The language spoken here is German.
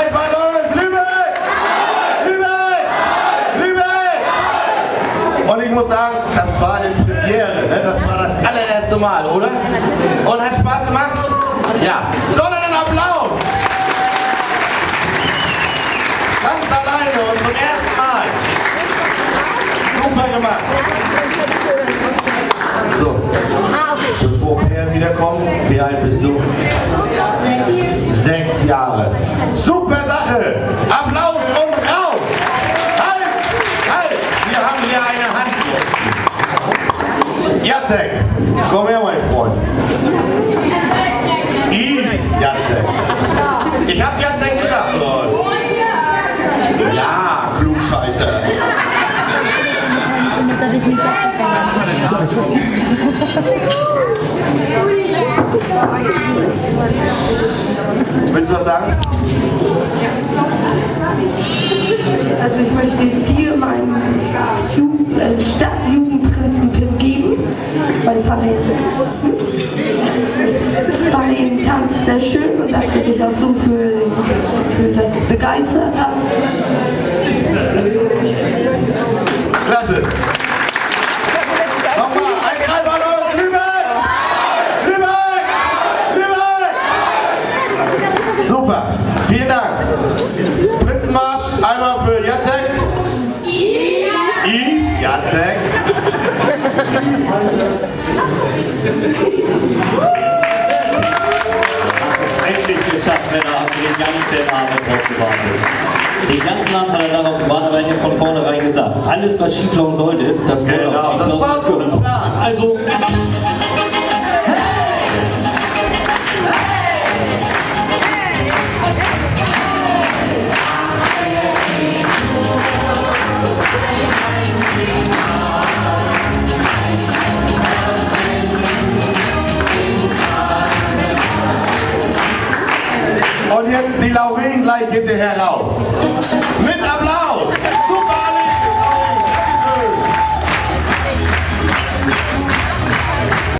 3, 2, 1, Lübeck! Lübeck! Lübeck! Und ich muss sagen, das war eine Premiere, ne? Das war das allererste Mal, oder? Und hat Spaß gemacht? Ja. Sondern einen Applaus! Ganz alleine und zum ersten Mal. Super gemacht. So. Bevor Per wiederkommt, wie alt bist du? 6 Jahre. Super Sache! Applaus und raus! Halt! Halt! Wir haben hier eine Hand. Jacek, komm her, mein Freund. Jacek. Ich hab Jacek gedacht, Leute. Ja, Klugscheißer. Willst du was sagen? Also ich möchte dir meinen Stadtjugendprinzipien geben, weil ich fand den Tanz sehr schön und dass du dich auch so für das begeistert hast. Klasse. Nochmal, ein Kreisballon, Lübeck! Lübeck! Lübeck! Super, vielen Dank. Prinzenmarsch, einmal für Jacek. Jacek. Endlich geschafft, wenn er auf den ganzen Abend drauf gewartet ist. Den ganzen Abend hat er darauf gewartet, aber er hat von vornherein gesagt, alles was schieflaufen sollte, das wurde auch Genau, das war so ein Plan. Also... Und jetzt die Lauren gleich hinterher raus.